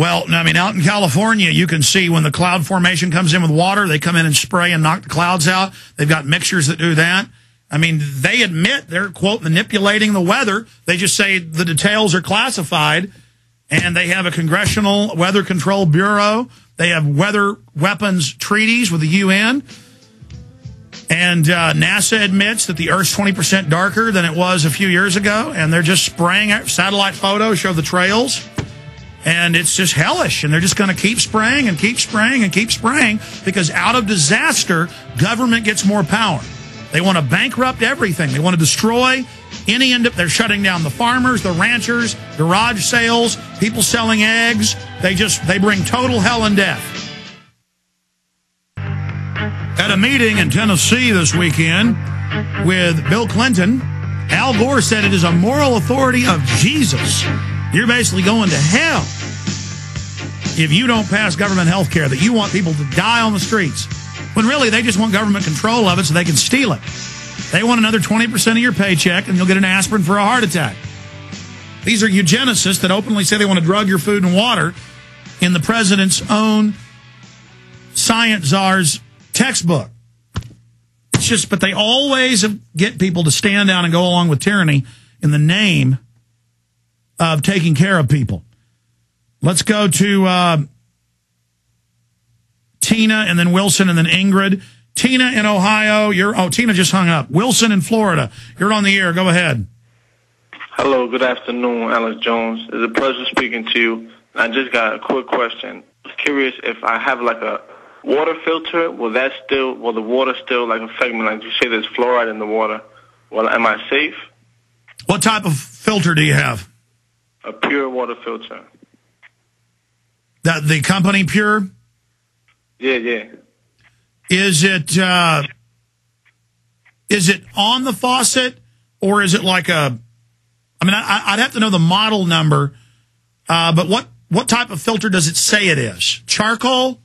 Well, I mean, out in California, you can see when the cloud formation comes in with water, they come in and spray and knock the clouds out. They've got mixtures that do that. I mean, they admit they're, quote, manipulating the weather. They just say the details are classified, and they have a Congressional Weather Control Bureau. They have weather weapons treaties with the UN. And NASA admits that the Earth's 20% darker than it was a few years ago, and they're just spraying it. Satellite photos show the trails. And it's just hellish, and they're just going to keep spraying and keep spraying and keep spraying because out of disaster, government gets more power. They want to bankrupt everything. They want to destroy any they're shutting down the farmers, the ranchers, garage sales, people selling eggs. They bring total hell and death. At a meeting in Tennessee this weekend with Bill Clinton, Al Gore said it is a moral authority of Jesus. You're basically going to hell if you don't pass government health care, that you want people to die on the streets. When really they just want government control of it so they can steal it. They want another 20% of your paycheck and you'll get an aspirin for a heart attack. These are eugenicists that openly say they want to drug your food and water in the president's own science czar's textbook. It's just, but they always get people to stand down and go along with tyranny in the name of taking care of people. Let's go to Tina and then Wilson and then Ingrid. Tina in Ohio. Tina just hung up. Wilson in Florida. You're on the air. Go ahead. Hello. Good afternoon, Alex Jones. It's a pleasure speaking to you. I just got a quick question. I was curious if I have like a water filter, will the water still like affect me? Like you say, there's fluoride in the water. Well, am I safe? What type of filter do you have? A pure water filter. The company Pure? Yeah. Is it on the faucet, or is it like I'd have to know the model number, but what type of filter does it say it is? Charcoal?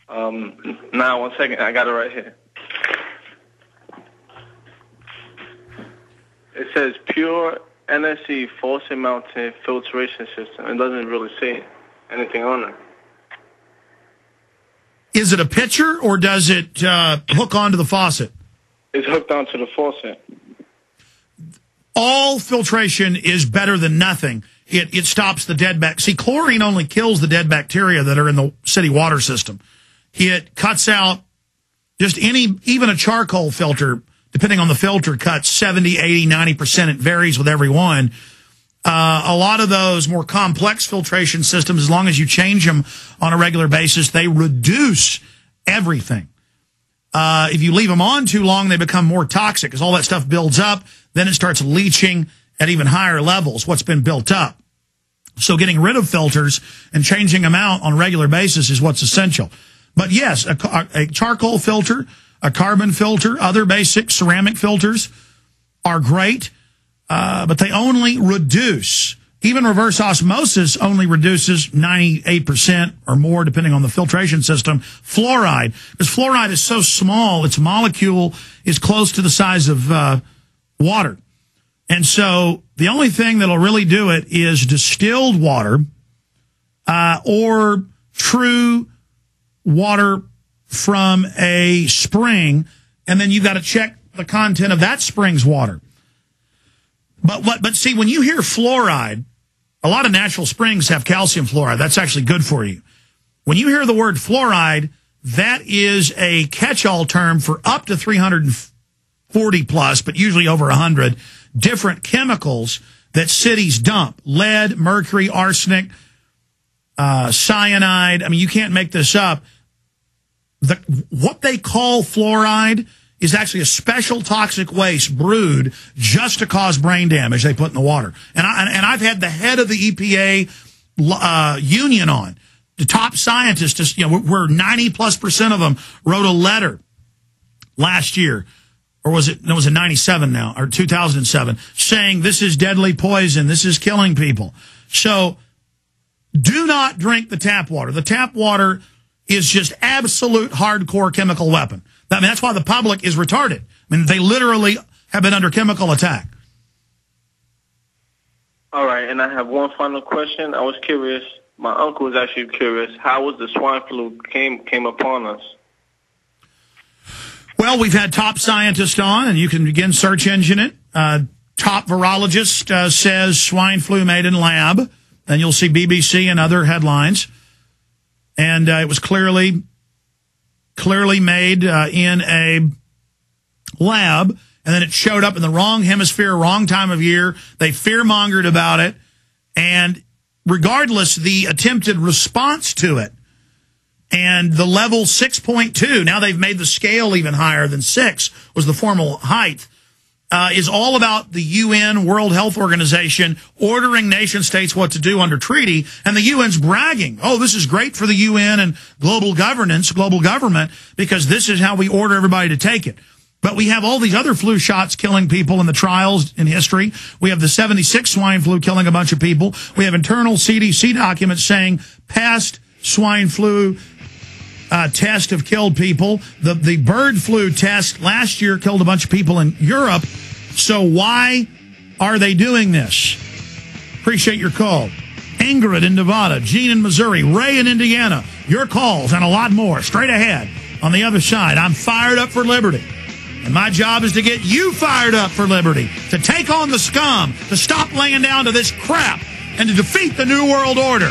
Now, 1 second. I got it right here. It says Pure NSE faucet-mounted filtration system. It doesn't really say anything on it. Is it a pitcher, or does it hook onto the faucet? It's hooked onto the faucet. All filtration is better than nothing. It stops the dead bacteria. See, chlorine only kills the dead bacteria that are in the city water system. It cuts out just even a charcoal filter, depending on the filter, cuts 70, 80, 90%. It varies with every one. A lot of those more complex filtration systems, as long as you change them on a regular basis, they reduce everything. If you leave them on too long, they become more toxic because all that stuff builds up. Then it starts leaching at even higher levels, what's been built up. So getting rid of filters and changing them out on a regular basis is what's essential. But yes, a charcoal filter, a carbon filter, other basic ceramic filters are great, but they only reduce. Even reverse osmosis only reduces 98% or more, depending on the filtration system, fluoride. Because fluoride is so small, its molecule is close to the size of water. And so the only thing that'll really do it is distilled water or true water from a spring, and then you've got to check the content of that spring's water. But see, when you hear fluoride, a lot of natural springs have calcium fluoride. That's actually good for you. When you hear the word fluoride, that is a catch-all term for up to 340 plus, but usually over 100 different chemicals that cities dump. Lead, mercury, arsenic, cyanide. I mean, you can't make this up. What they call fluoride is actually a special toxic waste brewed just to cause brain damage they put in the water. And I've had the head of the EPA union on, the top scientists, where 90+% of them wrote a letter last year, or was it 97 now, or 2007, saying this is deadly poison, this is killing people. So do not drink the tap water. The tap water is just absolute hardcore chemical weapon. I mean, that's why the public is retarded. I mean, they literally have been under chemical attack. All right, and I have one final question. I was curious. My uncle was actually curious. How was the swine flu came upon us? Well, we've had top scientists on, and you can begin search engine it. Top virologist says swine flu made in lab. Then you'll see BBC and other headlines. And it was clearly made in a lab. And then it showed up in the wrong hemisphere, wrong time of year. They fear-mongered about it. And regardless, the attempted response to it and the level 6.2, now they've made the scale even higher than 6, was the formal height, is all about the UN, World Health Organization, ordering nation states what to do under treaty. And the UN's bragging, oh, this is great for the UN and global governance, global government, because this is how we order everybody to take it. But we have all these other flu shots killing people in the trials in history. We have the 76 swine flu killing a bunch of people. We have internal CDC documents saying past swine flu tests have killed people. The bird flu test last year killed a bunch of people in Europe. So why are they doing this? Appreciate your call. Ingrid in Nevada, Gene in Missouri, Ray in Indiana. Your calls and a lot more straight ahead on the other side. I'm fired up for liberty. And my job is to get you fired up for liberty, to take on the scum, to stop laying down to this crap, and to defeat the New World Order.